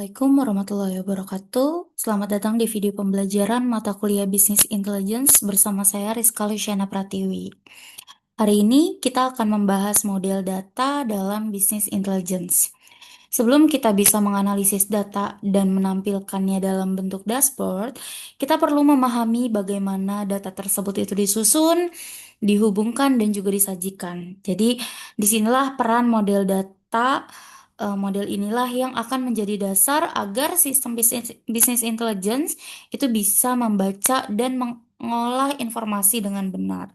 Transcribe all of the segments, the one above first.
Assalamualaikum warahmatullahi wabarakatuh. Selamat datang di video pembelajaran mata kuliah Business Intelligence bersama saya Rizka Luciana Pratiwi. Hari ini kita akan membahas model data dalam Business Intelligence. Sebelum kita bisa menganalisis data dan menampilkannya dalam bentuk dashboard, kita perlu memahami bagaimana data tersebut itu disusun, dihubungkan, dan juga disajikan. Jadi, disinilah peran model data. Model inilah yang akan menjadi dasar agar sistem business intelligence itu bisa membaca dan mengolah informasi dengan benar.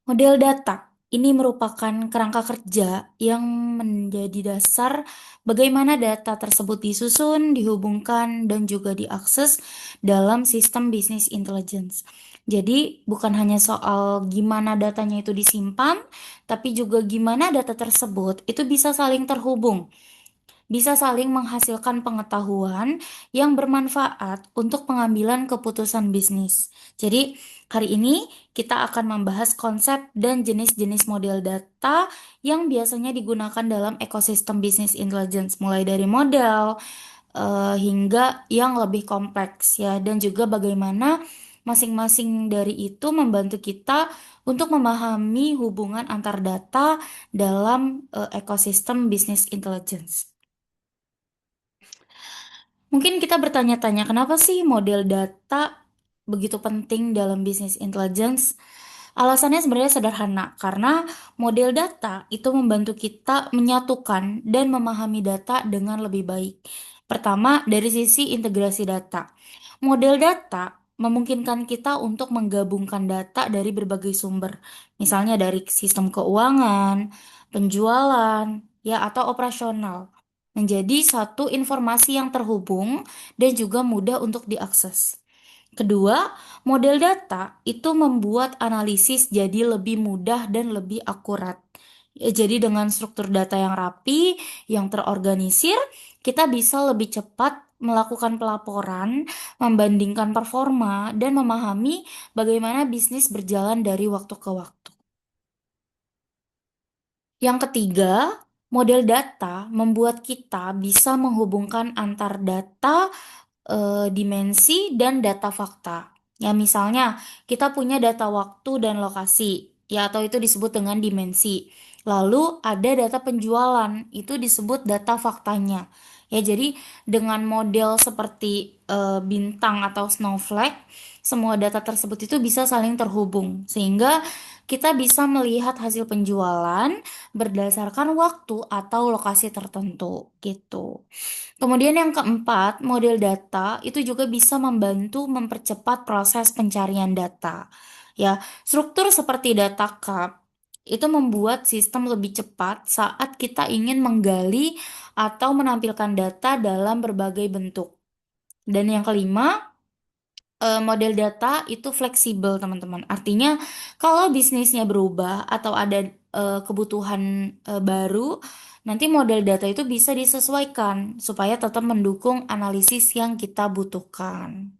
Model data ini merupakan kerangka kerja yang menjadi dasar bagaimana data tersebut disusun, dihubungkan, dan juga diakses dalam sistem business intelligence. Jadi, bukan hanya soal gimana datanya itu disimpan, tapi juga gimana data tersebut itu bisa saling terhubung, bisa saling menghasilkan pengetahuan yang bermanfaat untuk pengambilan keputusan bisnis. Jadi, hari ini kita akan membahas konsep dan jenis-jenis model data yang biasanya digunakan dalam ekosistem bisnis intelligence, mulai dari model hingga yang lebih kompleks ya, dan juga bagaimana masing-masing dari itu membantu kita untuk memahami hubungan antar data dalam ekosistem bisnis intelligence. Mungkin kita bertanya-tanya, kenapa sih model data begitu penting dalam bisnis intelligence? Alasannya sebenarnya sederhana, karena model data itu membantu kita menyatukan dan memahami data dengan lebih baik. Pertama, dari sisi integrasi data. Model data memungkinkan kita untuk menggabungkan data dari berbagai sumber, misalnya dari sistem keuangan, penjualan, ya atau operasional, menjadi satu informasi yang terhubung dan juga mudah untuk diakses. Kedua, model data itu membuat analisis jadi lebih mudah dan lebih akurat. Ya, jadi dengan struktur data yang rapi, yang terorganisir, kita bisa lebih cepat melakukan pelaporan, membandingkan performa, dan memahami bagaimana bisnis berjalan dari waktu ke waktu. Yang ketiga, model data membuat kita bisa menghubungkan antar data, dimensi, dan data fakta. Ya, misalnya kita punya data waktu dan lokasi, ya atau itu disebut dengan dimensi. Lalu ada data penjualan, itu disebut data faktanya. Ya, jadi dengan model seperti bintang atau snowflake, semua data tersebut itu bisa saling terhubung sehingga kita bisa melihat hasil penjualan berdasarkan waktu atau lokasi tertentu gitu. Kemudian yang keempat, model data itu juga bisa membantu mempercepat proses pencarian data. Ya, struktur seperti data cup itu membuat sistem lebih cepat saat kita ingin menggali atau menampilkan data dalam berbagai bentuk. Dan yang kelima, model data itu fleksibel, teman-teman. Artinya, kalau bisnisnya berubah atau ada kebutuhan baru, nanti model data itu bisa disesuaikan supaya tetap mendukung analisis yang kita butuhkan.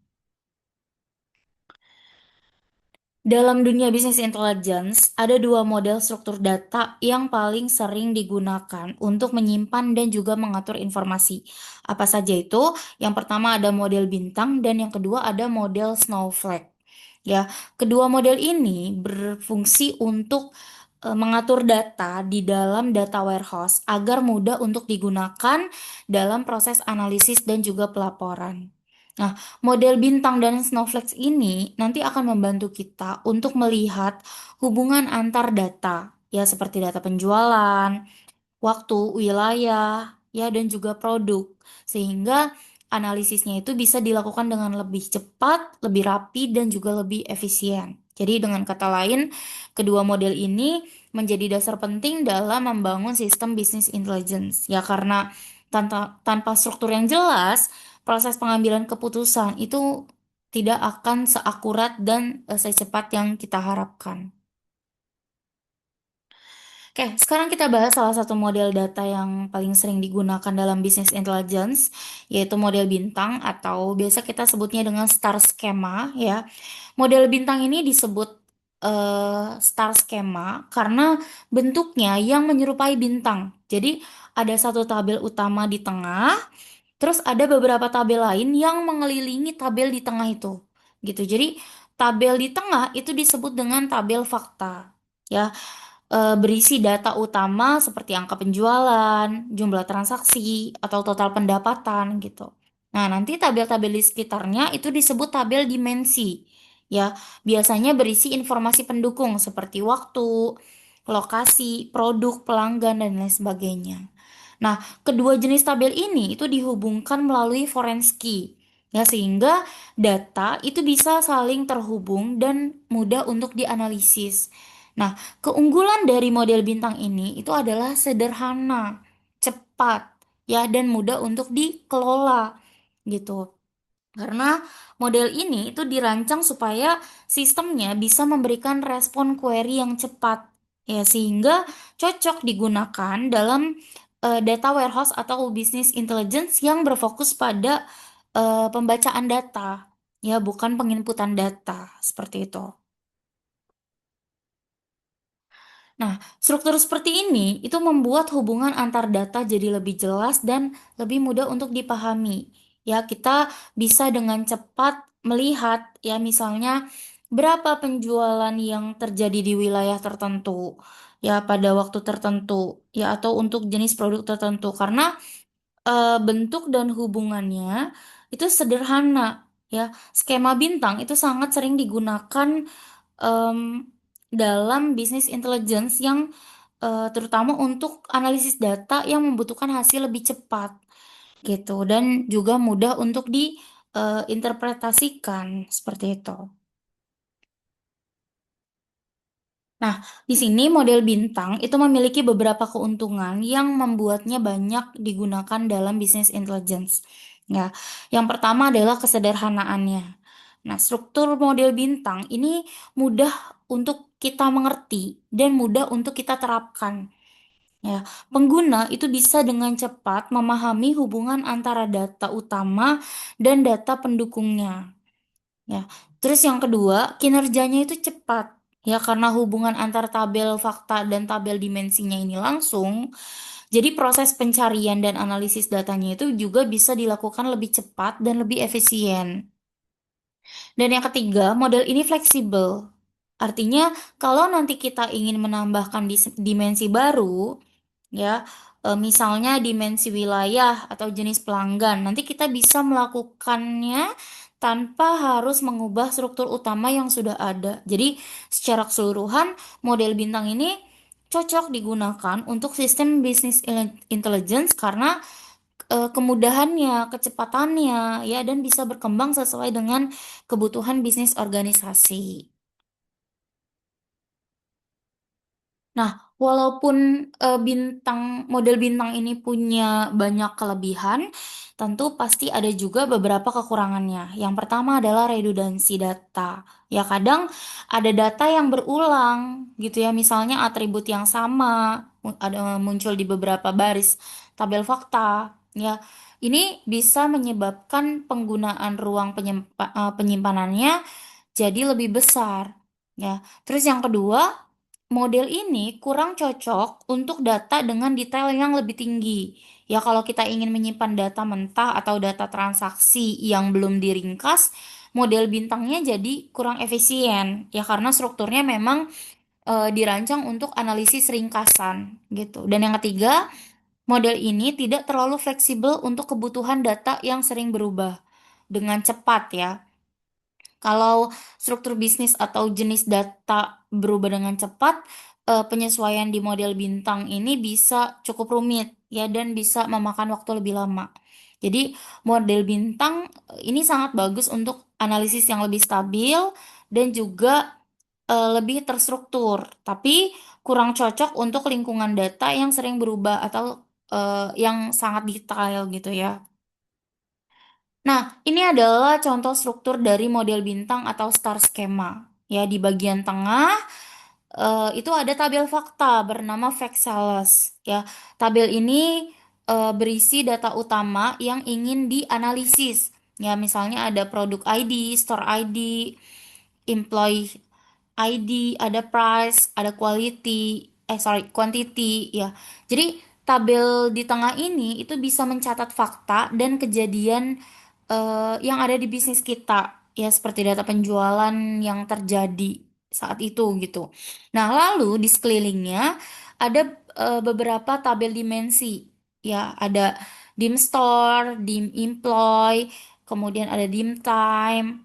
Dalam dunia bisnis intelligence, ada dua model struktur data yang paling sering digunakan untuk menyimpan dan juga mengatur informasi. Apa saja itu? Yang pertama ada model bintang dan yang kedua ada model snowflake. Ya, kedua model ini berfungsi untuk mengatur data di dalam data warehouse agar mudah untuk digunakan dalam proses analisis dan juga pelaporan. Nah, model bintang dan snowflakes ini nanti akan membantu kita untuk melihat hubungan antar data, ya seperti data penjualan, waktu, wilayah, ya dan juga produk. Sehingga analisisnya itu bisa dilakukan dengan lebih cepat, lebih rapi dan juga lebih efisien. Jadi dengan kata lain, kedua model ini menjadi dasar penting dalam membangun sistem bisnis intelligence. Ya karena tanpa struktur yang jelas, proses pengambilan keputusan itu tidak akan seakurat dan secepat yang kita harapkan. Oke, sekarang kita bahas salah satu model data yang paling sering digunakan dalam bisnis intelligence, yaitu model bintang atau biasa kita sebutnya dengan star schema ya. Model bintang ini disebut star skema karena bentuknya yang menyerupai bintang. Jadi ada satu tabel utama di tengah, terus ada beberapa tabel lain yang mengelilingi tabel di tengah itu. Gitu. Jadi tabel di tengah itu disebut dengan tabel fakta. Ya, berisi data utama seperti angka penjualan, jumlah transaksi, atau total pendapatan gitu. Nah, nanti tabel-tabel di sekitarnya itu disebut tabel dimensi. Ya, biasanya berisi informasi pendukung seperti waktu, lokasi, produk, pelanggan, dan lain sebagainya. Nah, kedua jenis tabel ini itu dihubungkan melalui foreign key. Ya, sehingga data itu bisa saling terhubung dan mudah untuk dianalisis. Nah, keunggulan dari model bintang ini itu adalah sederhana, cepat, ya, dan mudah untuk dikelola gitu. Karena model ini itu dirancang supaya sistemnya bisa memberikan respon query yang cepat, ya, sehingga cocok digunakan dalam data warehouse atau business intelligence yang berfokus pada pembacaan data, ya, bukan penginputan data, seperti itu. Nah, struktur seperti ini itu membuat hubungan antar data jadi lebih jelas dan lebih mudah untuk dipahami. Ya, kita bisa dengan cepat melihat ya misalnya berapa penjualan yang terjadi di wilayah tertentu ya pada waktu tertentu ya atau untuk jenis produk tertentu karena bentuk dan hubungannya itu sederhana ya. Skema bintang itu sangat sering digunakan em, dalam bisnis intelligence yang terutama untuk analisis data yang membutuhkan hasil lebih cepat gitu dan juga mudah untuk diinterpretasikan seperti itu. Nah, di sini model bintang itu memiliki beberapa keuntungan yang membuatnya banyak digunakan dalam bisnis intelligence. Ya, yang pertama adalah kesederhanaannya. Nah, struktur model bintang ini mudah untuk kita mengerti dan mudah untuk kita terapkan. Ya, pengguna itu bisa dengan cepat memahami hubungan antara data utama dan data pendukungnya. Ya, terus yang kedua, kinerjanya itu cepat. Ya, karena hubungan antar tabel fakta dan tabel dimensinya ini langsung, jadi proses pencarian dan analisis datanya itu juga bisa dilakukan lebih cepat dan lebih efisien. Dan yang ketiga, model ini fleksibel. Artinya, kalau nanti kita ingin menambahkan dimensi baru, ya, misalnya dimensi wilayah atau jenis pelanggan, nanti kita bisa melakukannya tanpa harus mengubah struktur utama yang sudah ada. Jadi, secara keseluruhan, model bintang ini cocok digunakan untuk sistem bisnis intelligence karena kemudahannya, kecepatannya, ya, dan bisa berkembang sesuai dengan kebutuhan bisnis organisasi. Nah, walaupun model bintang ini punya banyak kelebihan, tentu pasti ada juga beberapa kekurangannya. Yang pertama adalah redundansi data. Ya, kadang ada data yang berulang gitu ya, misalnya atribut yang sama ada muncul di beberapa baris tabel fakta. Ya, ini bisa menyebabkan penggunaan ruang penyimpanannya jadi lebih besar. Ya, terus yang kedua, model ini kurang cocok untuk data dengan detail yang lebih tinggi. Ya, kalau kita ingin menyimpan data mentah atau data transaksi yang belum diringkas, model bintangnya jadi kurang efisien. Ya, karena strukturnya memang dirancang untuk analisis ringkasan gitu. Dan yang ketiga, model ini tidak terlalu fleksibel untuk kebutuhan data yang sering berubah dengan cepat ya. Kalau struktur bisnis atau jenis data berubah dengan cepat, penyesuaian di model bintang ini bisa cukup rumit ya dan bisa memakan waktu lebih lama. Jadi model bintang ini sangat bagus untuk analisis yang lebih stabil dan juga lebih terstruktur, tapi kurang cocok untuk lingkungan data yang sering berubah atau yang sangat detail gitu ya. Nah, ini adalah contoh struktur dari model bintang atau star skema. Ya, di bagian tengah itu ada tabel fakta bernama Fact Sales. Ya, tabel ini berisi data utama yang ingin dianalisis. Ya, misalnya ada produk ID, store ID, employee ID, ada price, ada quantity ya. Jadi tabel di tengah ini itu bisa mencatat fakta dan kejadian yang ada di bisnis kita ya seperti data penjualan yang terjadi saat itu gitu. Nah, lalu di sekelilingnya ada beberapa tabel dimensi ya, ada dim store, dim employ, kemudian ada dim time,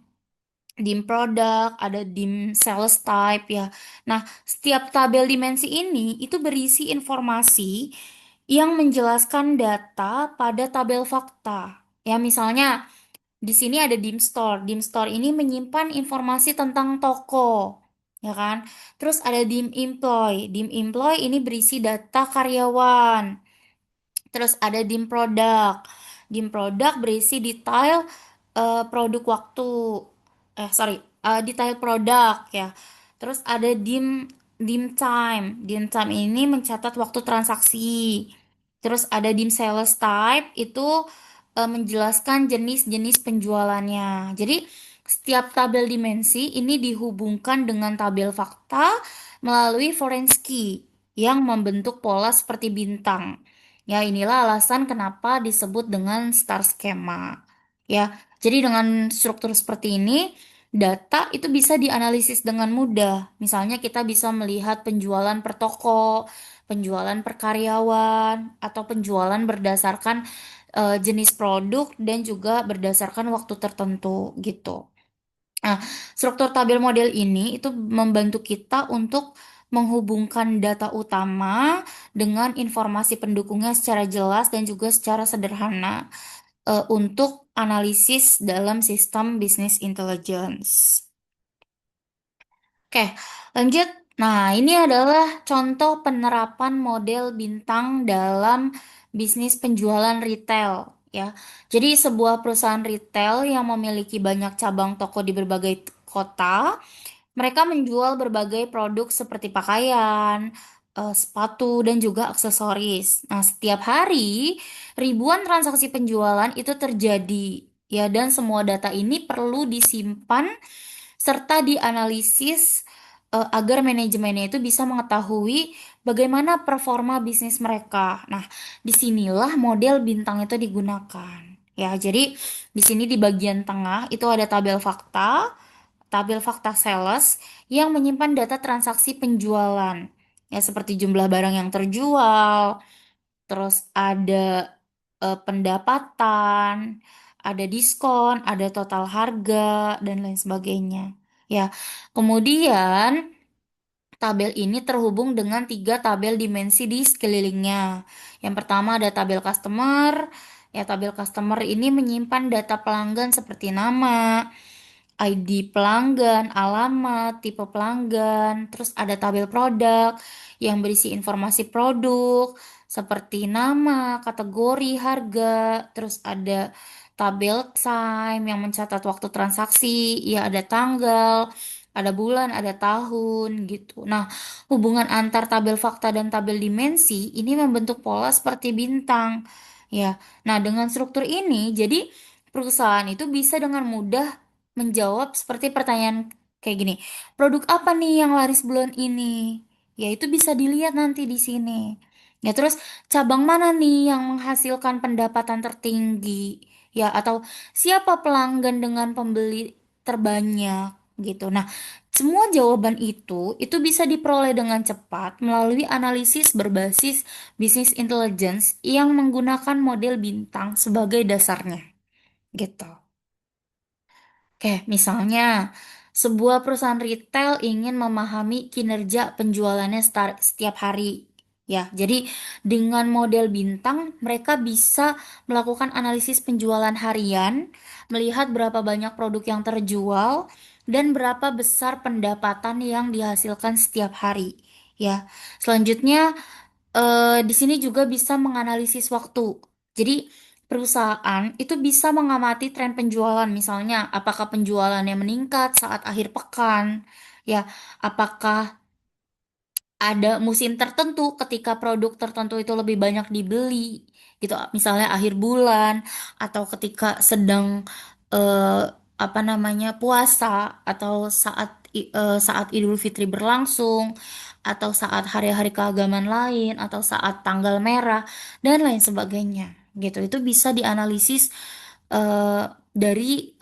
dim product, ada dim sales type ya. Nah, setiap tabel dimensi ini itu berisi informasi yang menjelaskan data pada tabel fakta. Ya, misalnya di sini ada dim store. Dim store ini menyimpan informasi tentang toko, ya kan? Terus ada dim employ. Dim employ ini berisi data karyawan. Terus ada dim produk. Dim produk berisi detail produk waktu. Detail produk ya. Terus ada dim time. Dim time ini mencatat waktu transaksi. Terus ada dim sales type itu menjelaskan jenis-jenis penjualannya. Jadi setiap tabel dimensi ini dihubungkan dengan tabel fakta melalui foreign key yang membentuk pola seperti bintang. Ya, inilah alasan kenapa disebut dengan star schema. Ya, jadi dengan struktur seperti ini, data itu bisa dianalisis dengan mudah. Misalnya kita bisa melihat penjualan per toko, penjualan per karyawan, atau penjualan berdasarkan jenis produk dan juga berdasarkan waktu tertentu gitu. Nah, struktur tabel model ini itu membantu kita untuk menghubungkan data utama dengan informasi pendukungnya secara jelas dan juga secara sederhana untuk analisis dalam sistem bisnis intelligence. Oke, lanjut. Nah, ini adalah contoh penerapan model bintang dalam bisnis penjualan retail ya. Jadi sebuah perusahaan retail yang memiliki banyak cabang toko di berbagai kota, mereka menjual berbagai produk seperti pakaian, sepatu, dan juga aksesoris. Nah, setiap hari ribuan transaksi penjualan itu terjadi ya, dan semua data ini perlu disimpan serta dianalisis agar manajemennya itu bisa mengetahui bagaimana performa bisnis mereka. Nah, disinilah model bintang itu digunakan. Ya, jadi di sini di bagian tengah itu ada tabel fakta sales yang menyimpan data transaksi penjualan. Ya, seperti jumlah barang yang terjual, terus ada pendapatan, ada diskon, ada total harga, dan lain sebagainya. Ya, kemudian tabel ini terhubung dengan tiga tabel dimensi di sekelilingnya. Yang pertama ada tabel customer. Ya, tabel customer ini menyimpan data pelanggan seperti nama, ID pelanggan, alamat, tipe pelanggan, terus ada tabel produk yang berisi informasi produk seperti nama, kategori, harga, terus ada tabel time yang mencatat waktu transaksi, ya ada tanggal, ada bulan, ada tahun gitu. Nah, hubungan antar tabel fakta dan tabel dimensi ini membentuk pola seperti bintang. Ya. Nah, dengan struktur ini jadi perusahaan itu bisa dengan mudah menjawab seperti pertanyaan kayak gini. Produk apa nih yang laris bulan ini? Ya itu bisa dilihat nanti di sini. Ya terus cabang mana nih yang menghasilkan pendapatan tertinggi? Ya atau siapa pelanggan dengan pembeli terbanyak gitu. Nah, semua jawaban itu bisa diperoleh dengan cepat melalui analisis berbasis bisnis intelligence yang menggunakan model bintang sebagai dasarnya gitu. Oke, misalnya sebuah perusahaan retail ingin memahami kinerja penjualannya setiap hari. Ya, jadi dengan model bintang mereka bisa melakukan analisis penjualan harian, melihat berapa banyak produk yang terjual dan berapa besar pendapatan yang dihasilkan setiap hari. Ya, selanjutnya di sini juga bisa menganalisis waktu. Jadi perusahaan itu bisa mengamati tren penjualan, misalnya apakah penjualannya meningkat saat akhir pekan, ya, apakah ada musim tertentu ketika produk tertentu itu lebih banyak dibeli, gitu. Misalnya akhir bulan atau ketika sedang eh, apa namanya puasa atau saat saat Idul Fitri berlangsung, atau saat hari-hari keagamaan lain, atau saat tanggal merah, dan lain sebagainya. Gitu, itu bisa dianalisis dari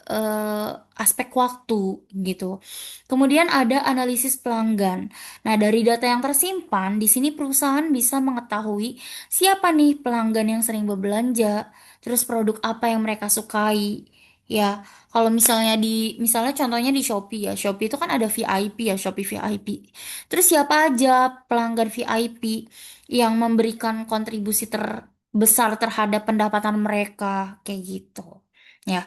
aspek waktu gitu. Kemudian ada analisis pelanggan. Nah, dari data yang tersimpan, di sini perusahaan bisa mengetahui siapa nih pelanggan yang sering berbelanja, terus produk apa yang mereka sukai. Ya, kalau misalnya contohnya di Shopee ya, Shopee itu kan ada VIP ya, Shopee VIP. Terus siapa aja pelanggan VIP yang memberikan kontribusi terbesar terhadap pendapatan mereka, kayak gitu. Ya,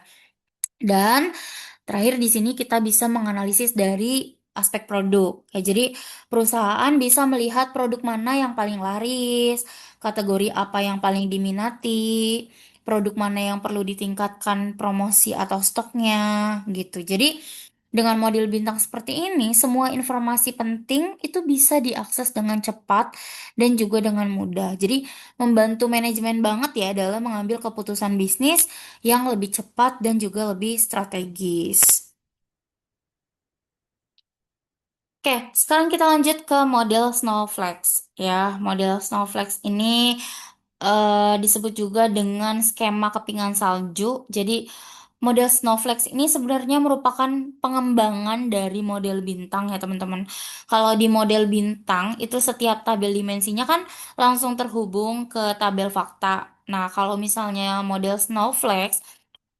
dan terakhir di sini kita bisa menganalisis dari aspek produk. Ya, jadi perusahaan bisa melihat produk mana yang paling laris, kategori apa yang paling diminati, produk mana yang perlu ditingkatkan promosi atau stoknya gitu. Jadi dengan model bintang seperti ini, semua informasi penting itu bisa diakses dengan cepat dan juga dengan mudah. Jadi membantu manajemen banget ya dalam mengambil keputusan bisnis yang lebih cepat dan juga lebih strategis. Oke, sekarang kita lanjut ke model Snowflakes. Ya, model Snowflakes ini disebut juga dengan skema kepingan salju. Jadi, model Snowflakes ini sebenarnya merupakan pengembangan dari model bintang ya, teman-teman. Kalau di model bintang, itu setiap tabel dimensinya kan langsung terhubung ke tabel fakta. Nah, kalau misalnya model Snowflakes,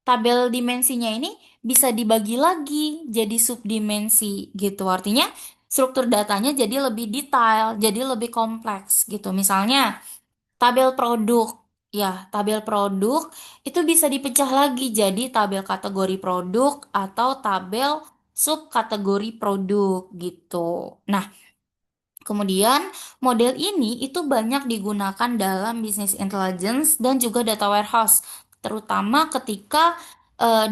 tabel dimensinya ini bisa dibagi lagi jadi subdimensi gitu. Artinya struktur datanya jadi lebih detail, jadi lebih kompleks gitu. Misalnya tabel produk. Ya, tabel produk itu bisa dipecah lagi jadi tabel kategori produk atau tabel subkategori produk gitu. Nah, kemudian, model ini itu banyak digunakan dalam business intelligence dan juga data warehouse, terutama ketika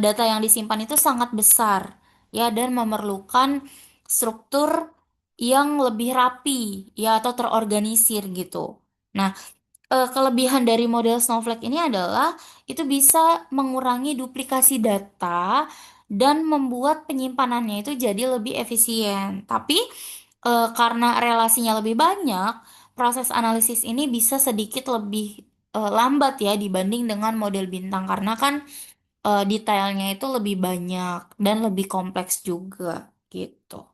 data yang disimpan itu sangat besar, ya, dan memerlukan struktur yang lebih rapi, ya, atau terorganisir gitu. Nah, kelebihan dari model Snowflake ini adalah itu bisa mengurangi duplikasi data dan membuat penyimpanannya itu jadi lebih efisien. Tapi karena relasinya lebih banyak, proses analisis ini bisa sedikit lebih lambat ya dibanding dengan model bintang karena kan detailnya itu lebih banyak dan lebih kompleks juga gitu.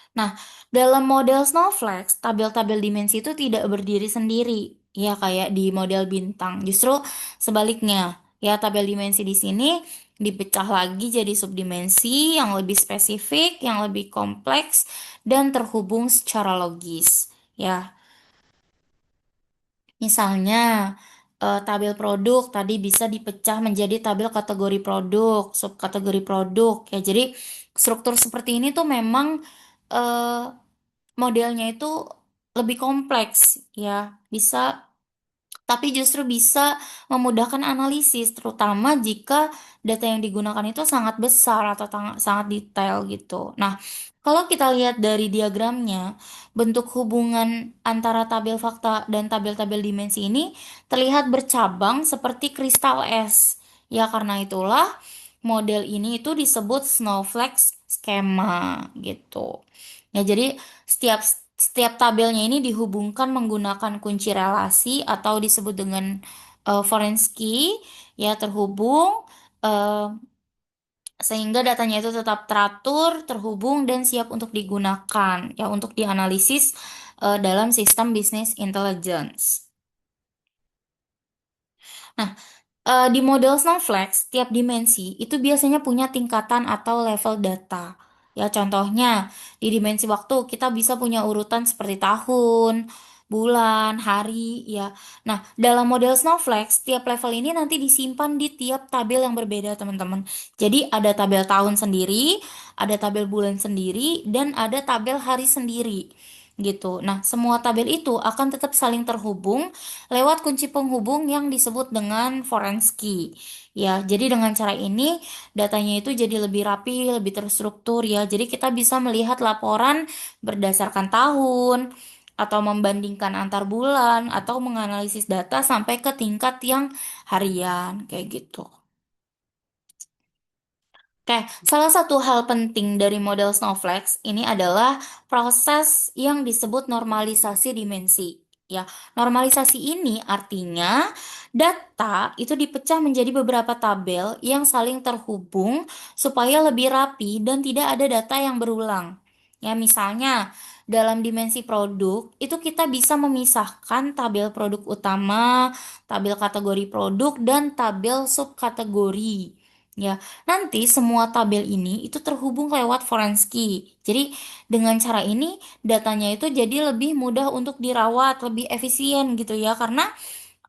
Nah, dalam model Snowflake, tabel-tabel dimensi itu tidak berdiri sendiri, ya kayak di model bintang. Justru sebaliknya, ya tabel dimensi di sini dipecah lagi jadi subdimensi yang lebih spesifik, yang lebih kompleks, dan terhubung secara logis. Ya, misalnya, tabel produk tadi bisa dipecah menjadi tabel kategori produk, subkategori produk. Ya, jadi struktur seperti ini tuh memang eh, modelnya itu lebih kompleks ya, bisa tapi justru bisa memudahkan analisis, terutama jika data yang digunakan itu sangat besar atau sangat detail gitu. Nah, kalau kita lihat dari diagramnya, bentuk hubungan antara tabel fakta dan tabel-tabel dimensi ini terlihat bercabang seperti kristal es. Ya, karena itulah model ini itu disebut snowflake schema gitu. Ya, jadi setiap setiap tabelnya ini dihubungkan menggunakan kunci relasi atau disebut dengan foreign key, ya, terhubung eh, sehingga datanya itu tetap teratur, terhubung dan siap untuk digunakan ya untuk dianalisis dalam sistem bisnis intelligence. Nah, di model Snowflake, setiap dimensi itu biasanya punya tingkatan atau level data. Ya, contohnya di dimensi waktu kita bisa punya urutan seperti tahun, bulan, hari, ya. Nah, dalam model Snowflake, setiap level ini nanti disimpan di tiap tabel yang berbeda, teman-teman. Jadi, ada tabel tahun sendiri, ada tabel bulan sendiri, dan ada tabel hari sendiri. Gitu. Nah, semua tabel itu akan tetap saling terhubung lewat kunci penghubung yang disebut dengan foreign key. Ya, jadi dengan cara ini datanya itu jadi lebih rapi, lebih terstruktur ya. Jadi kita bisa melihat laporan berdasarkan tahun atau membandingkan antar bulan atau menganalisis data sampai ke tingkat yang harian kayak gitu. Oke, salah satu hal penting dari model Snowflake ini adalah proses yang disebut normalisasi dimensi. Ya, normalisasi ini artinya data itu dipecah menjadi beberapa tabel yang saling terhubung supaya lebih rapi dan tidak ada data yang berulang. Ya, misalnya dalam dimensi produk itu kita bisa memisahkan tabel produk utama, tabel kategori produk, dan tabel subkategori. Ya, nanti semua tabel ini itu terhubung lewat foreign key. Jadi dengan cara ini datanya itu jadi lebih mudah untuk dirawat, lebih efisien gitu ya. Karena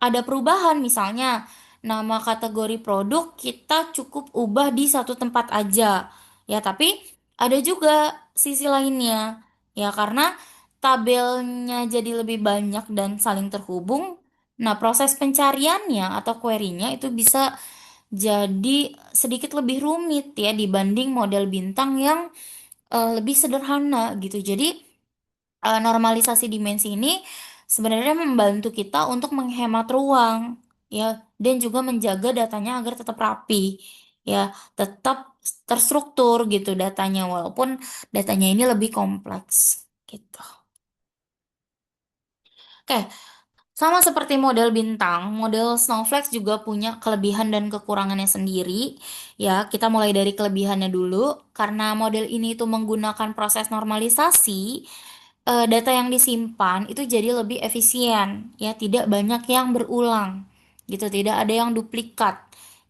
ada perubahan misalnya nama kategori produk kita cukup ubah di satu tempat aja. Ya, tapi ada juga sisi lainnya. Ya, karena tabelnya jadi lebih banyak dan saling terhubung. Nah, proses pencariannya atau query-nya itu bisa jadi sedikit lebih rumit ya dibanding model bintang yang lebih sederhana gitu. Jadi normalisasi dimensi ini sebenarnya membantu kita untuk menghemat ruang ya dan juga menjaga datanya agar tetap rapi ya, tetap terstruktur gitu datanya walaupun datanya ini lebih kompleks gitu. Oke, sama seperti model bintang, model Snowflake juga punya kelebihan dan kekurangannya sendiri. Ya, kita mulai dari kelebihannya dulu. Karena model ini itu menggunakan proses normalisasi, data yang disimpan itu jadi lebih efisien. Ya, tidak banyak yang berulang. Gitu, tidak ada yang duplikat.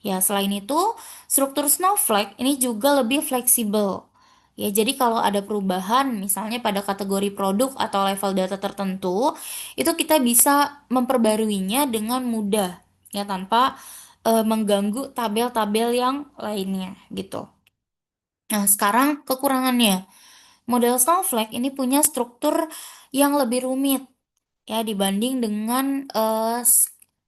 Ya, selain itu, struktur Snowflake ini juga lebih fleksibel. Ya, jadi kalau ada perubahan, misalnya pada kategori produk atau level data tertentu, itu kita bisa memperbaruinya dengan mudah, ya tanpa mengganggu tabel-tabel yang lainnya, gitu. Nah, sekarang kekurangannya. Model Snowflake ini punya struktur yang lebih rumit, ya dibanding dengan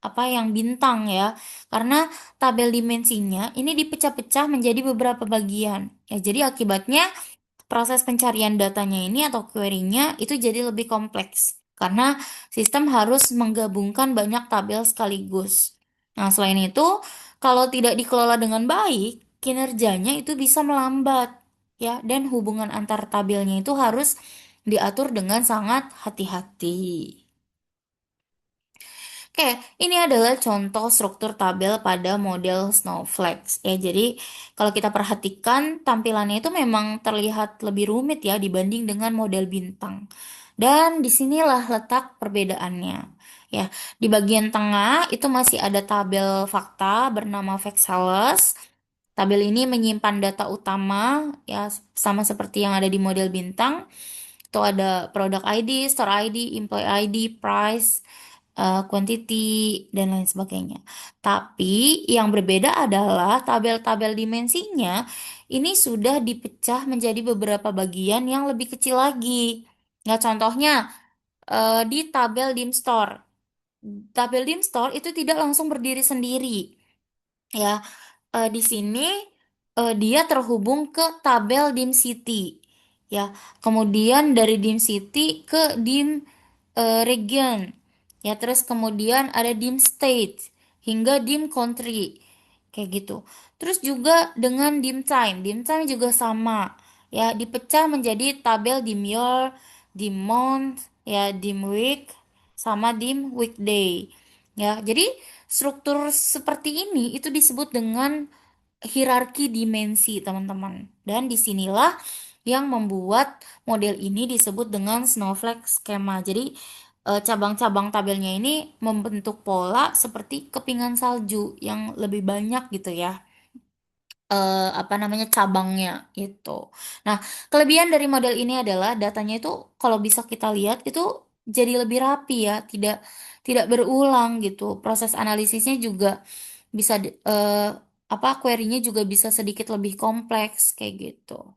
apa yang bintang ya. Karena tabel dimensinya ini dipecah-pecah menjadi beberapa bagian. Ya, jadi akibatnya proses pencarian datanya ini atau query-nya itu jadi lebih kompleks karena sistem harus menggabungkan banyak tabel sekaligus. Nah, selain itu, kalau tidak dikelola dengan baik, kinerjanya itu bisa melambat ya dan hubungan antar tabelnya itu harus diatur dengan sangat hati-hati. Oke, ini adalah contoh struktur tabel pada model Snowflake. Ya, jadi kalau kita perhatikan tampilannya itu memang terlihat lebih rumit ya dibanding dengan model bintang. Dan disinilah letak perbedaannya. Ya, di bagian tengah itu masih ada tabel fakta bernama Vexelles. Tabel ini menyimpan data utama ya sama seperti yang ada di model bintang. Itu ada product ID, store ID, employee ID, price, quantity, dan lain sebagainya. Tapi yang berbeda adalah tabel-tabel dimensinya ini sudah dipecah menjadi beberapa bagian yang lebih kecil lagi. Ya, contohnya di tabel dim store. Tabel dim store itu tidak langsung berdiri sendiri. Ya, di sini dia terhubung ke tabel dim city. Ya, kemudian dari dim city ke dim region. Ya, terus kemudian ada dim state hingga dim country. Kayak gitu. Terus juga dengan dim time. Dim time juga sama. Ya, dipecah menjadi tabel dim year, dim month, ya, dim week, sama dim weekday. Ya, jadi struktur seperti ini itu disebut dengan hierarki dimensi, teman-teman. Dan disinilah yang membuat model ini disebut dengan snowflake skema. Jadi cabang-cabang tabelnya ini membentuk pola seperti kepingan salju yang lebih banyak gitu ya. Apa namanya cabangnya gitu. Nah, kelebihan dari model ini adalah datanya itu kalau bisa kita lihat itu jadi lebih rapi ya, tidak tidak berulang gitu. Proses analisisnya juga bisa apa query-nya juga bisa sedikit lebih kompleks kayak gitu.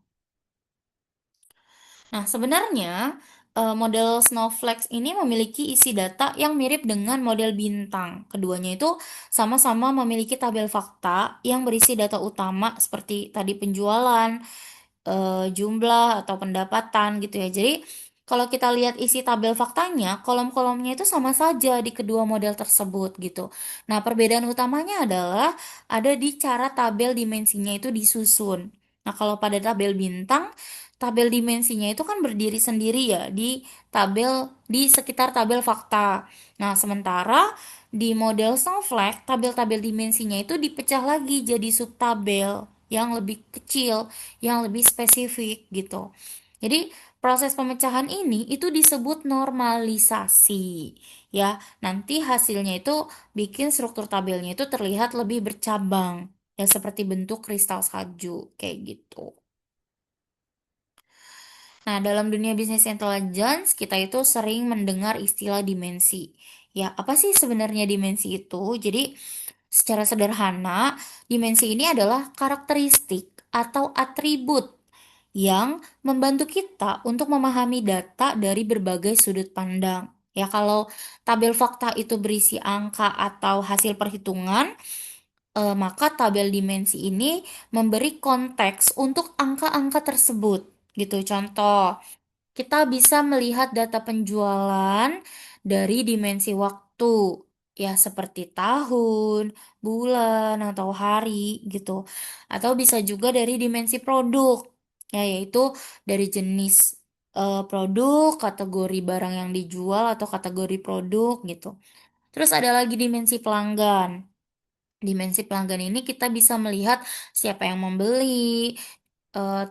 Nah, sebenarnya model Snowflake ini memiliki isi data yang mirip dengan model bintang. Keduanya itu sama-sama memiliki tabel fakta yang berisi data utama seperti tadi penjualan, jumlah atau pendapatan gitu ya. Jadi Kalau kita lihat isi tabel faktanya, kolom-kolomnya itu sama saja di kedua model tersebut gitu. Nah, perbedaan utamanya adalah ada di cara tabel dimensinya itu disusun. Nah, kalau pada tabel bintang, tabel dimensinya itu kan berdiri sendiri ya di sekitar tabel fakta. Nah, sementara di model snowflake, tabel-tabel dimensinya itu dipecah lagi jadi subtabel yang lebih kecil, yang lebih spesifik gitu. Jadi proses pemecahan ini itu disebut normalisasi. Ya, nanti hasilnya itu bikin struktur tabelnya itu terlihat lebih bercabang. Ya, seperti bentuk kristal salju kayak gitu. Nah, dalam dunia bisnis intelligence, kita itu sering mendengar istilah dimensi. Ya, apa sih sebenarnya dimensi itu? Jadi, secara sederhana, dimensi ini adalah karakteristik atau atribut yang membantu kita untuk memahami data dari berbagai sudut pandang. Ya, kalau tabel fakta itu berisi angka atau hasil perhitungan, maka tabel dimensi ini memberi konteks untuk angka-angka tersebut. Gitu, contoh. Kita bisa melihat data penjualan dari dimensi waktu, ya seperti tahun, bulan, atau hari gitu. Atau bisa juga dari dimensi produk, ya yaitu dari jenis produk, kategori barang yang dijual atau kategori produk gitu. Terus ada lagi dimensi pelanggan. Dimensi pelanggan ini kita bisa melihat siapa yang membeli,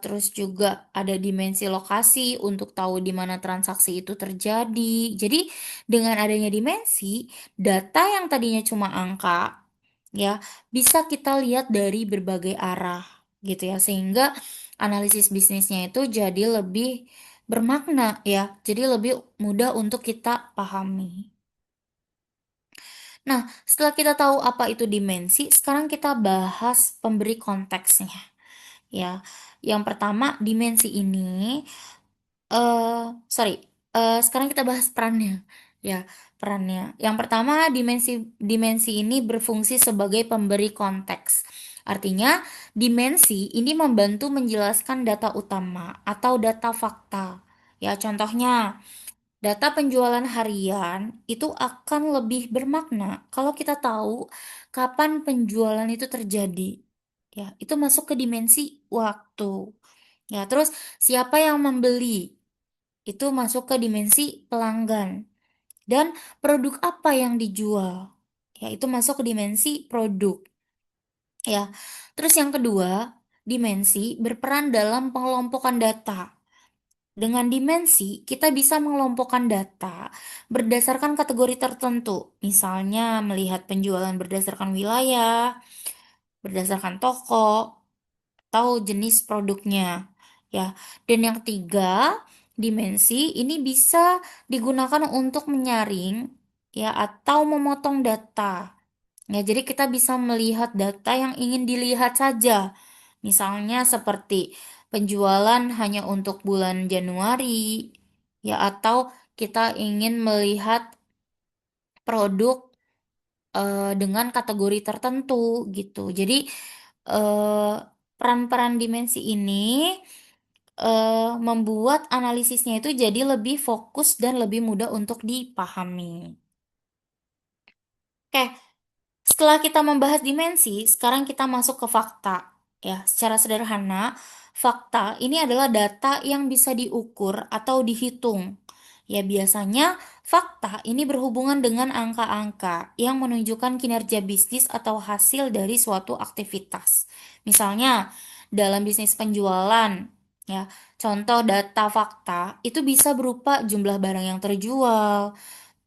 terus juga ada dimensi lokasi untuk tahu di mana transaksi itu terjadi. Jadi dengan adanya dimensi, data yang tadinya cuma angka, ya bisa kita lihat dari berbagai arah, gitu ya. Sehingga analisis bisnisnya itu jadi lebih bermakna ya, jadi lebih mudah untuk kita pahami. Nah, setelah kita tahu apa itu dimensi, sekarang kita bahas pemberi konteksnya. Ya, yang pertama dimensi ini, sorry, sekarang kita bahas perannya. Ya, perannya. Yang pertama dimensi dimensi ini berfungsi sebagai pemberi konteks. Artinya, dimensi ini membantu menjelaskan data utama atau data fakta. Ya, contohnya data penjualan harian itu akan lebih bermakna kalau kita tahu kapan penjualan itu terjadi. Ya, itu masuk ke dimensi waktu. Ya, terus siapa yang membeli? Itu masuk ke dimensi pelanggan. Dan produk apa yang dijual? Ya, itu masuk ke dimensi produk. Ya. Terus yang kedua, dimensi berperan dalam pengelompokan data. Dengan dimensi, kita bisa mengelompokkan data berdasarkan kategori tertentu. Misalnya, melihat penjualan berdasarkan wilayah, berdasarkan toko, atau jenis produknya. Ya. Dan yang ketiga, dimensi ini bisa digunakan untuk menyaring ya atau memotong data. Ya, jadi kita bisa melihat data yang ingin dilihat saja. Misalnya seperti penjualan hanya untuk bulan Januari, ya atau kita ingin melihat produk dengan kategori tertentu gitu. Jadi eh, peran-peran dimensi ini membuat analisisnya itu jadi lebih fokus dan lebih mudah untuk dipahami. Oke, setelah kita membahas dimensi, sekarang kita masuk ke fakta. Ya, secara sederhana, fakta ini adalah data yang bisa diukur atau dihitung. Ya, biasanya fakta ini berhubungan dengan angka-angka yang menunjukkan kinerja bisnis atau hasil dari suatu aktivitas. Misalnya, dalam bisnis penjualan, ya, contoh data fakta itu bisa berupa jumlah barang yang terjual,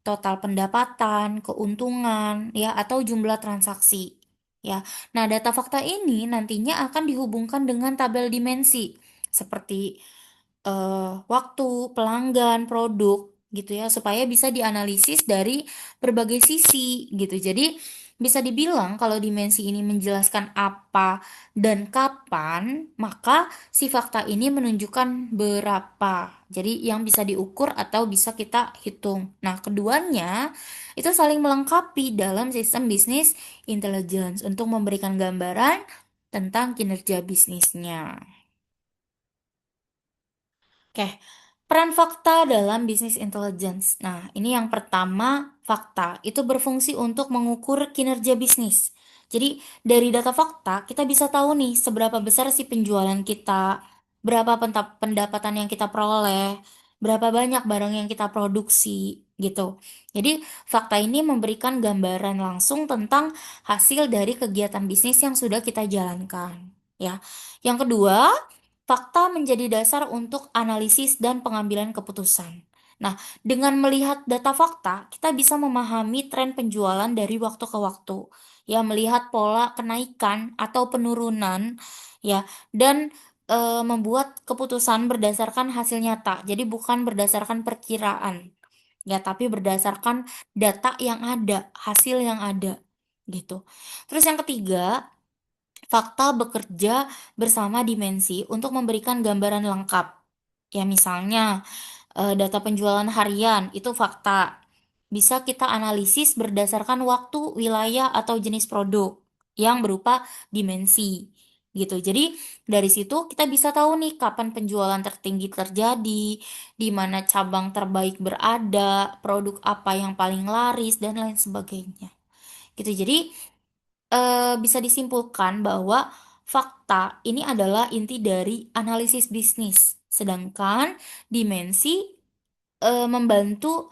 total pendapatan, keuntungan, ya, atau jumlah transaksi. Ya. Nah, data fakta ini nantinya akan dihubungkan dengan tabel dimensi seperti waktu, pelanggan, produk gitu ya, supaya bisa dianalisis dari berbagai sisi gitu. Jadi bisa dibilang kalau dimensi ini menjelaskan apa dan kapan, maka si fakta ini menunjukkan berapa. Jadi yang bisa diukur atau bisa kita hitung. Nah, keduanya itu saling melengkapi dalam sistem bisnis intelligence untuk memberikan gambaran tentang kinerja bisnisnya. Oke, Peran fakta dalam bisnis intelligence. Nah, ini yang pertama, fakta itu berfungsi untuk mengukur kinerja bisnis. Jadi, dari data fakta, kita bisa tahu nih seberapa besar sih penjualan kita, berapa pendapatan yang kita peroleh, berapa banyak barang yang kita produksi, gitu. Jadi, fakta ini memberikan gambaran langsung tentang hasil dari kegiatan bisnis yang sudah kita jalankan, ya. Yang kedua, fakta menjadi dasar untuk analisis dan pengambilan keputusan. Nah, dengan melihat data fakta, kita bisa memahami tren penjualan dari waktu ke waktu. Ya, melihat pola kenaikan atau penurunan, ya, dan membuat keputusan berdasarkan hasil nyata. Jadi bukan berdasarkan perkiraan, ya, tapi berdasarkan data yang ada, hasil yang ada, gitu. Terus yang ketiga, fakta bekerja bersama dimensi untuk memberikan gambaran lengkap. Ya misalnya, data penjualan harian itu fakta. Bisa kita analisis berdasarkan waktu, wilayah, atau jenis produk yang berupa dimensi, gitu. Jadi dari situ kita bisa tahu nih kapan penjualan tertinggi terjadi, di mana cabang terbaik berada, produk apa yang paling laris, dan lain sebagainya. Gitu. Jadi bisa disimpulkan bahwa fakta ini adalah inti dari analisis bisnis, sedangkan dimensi, membantu,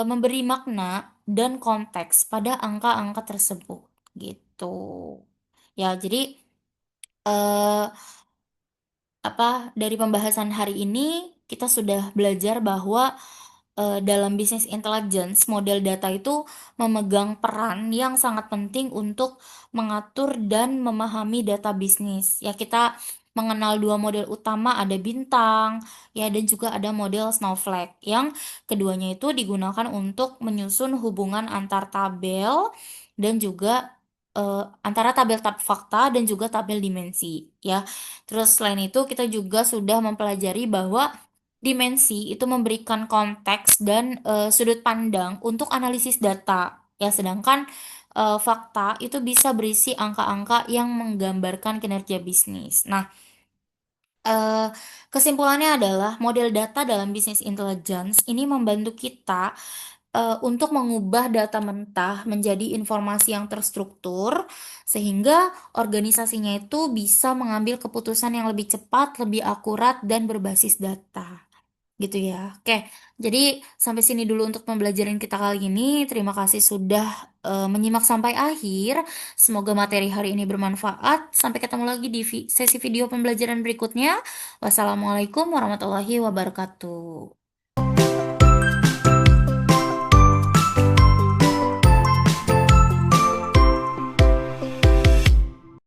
memberi makna dan konteks pada angka-angka tersebut, gitu. Ya, jadi, eee dari pembahasan hari ini kita sudah belajar bahwa, dalam bisnis intelligence, model data itu memegang peran yang sangat penting untuk mengatur dan memahami data bisnis. Ya, kita mengenal 2 model utama, ada bintang, ya, dan juga ada model snowflake, yang keduanya itu digunakan untuk menyusun hubungan antar tabel dan juga, antara tabel fakta dan juga tabel dimensi, ya. Terus selain itu kita juga sudah mempelajari bahwa dimensi itu memberikan konteks dan, sudut pandang untuk analisis data, ya sedangkan, fakta itu bisa berisi angka-angka yang menggambarkan kinerja bisnis. Nah, Eee, kesimpulannya adalah model data dalam bisnis intelligence ini membantu kita, untuk mengubah data mentah menjadi informasi yang terstruktur, sehingga organisasinya itu bisa mengambil keputusan yang lebih cepat, lebih akurat, dan berbasis data. Gitu ya. Oke, jadi sampai sini dulu untuk pembelajaran kita kali ini. Terima kasih sudah, menyimak sampai akhir. Semoga materi hari ini bermanfaat. Sampai ketemu lagi di sesi video pembelajaran berikutnya. Wassalamualaikum warahmatullahi wabarakatuh.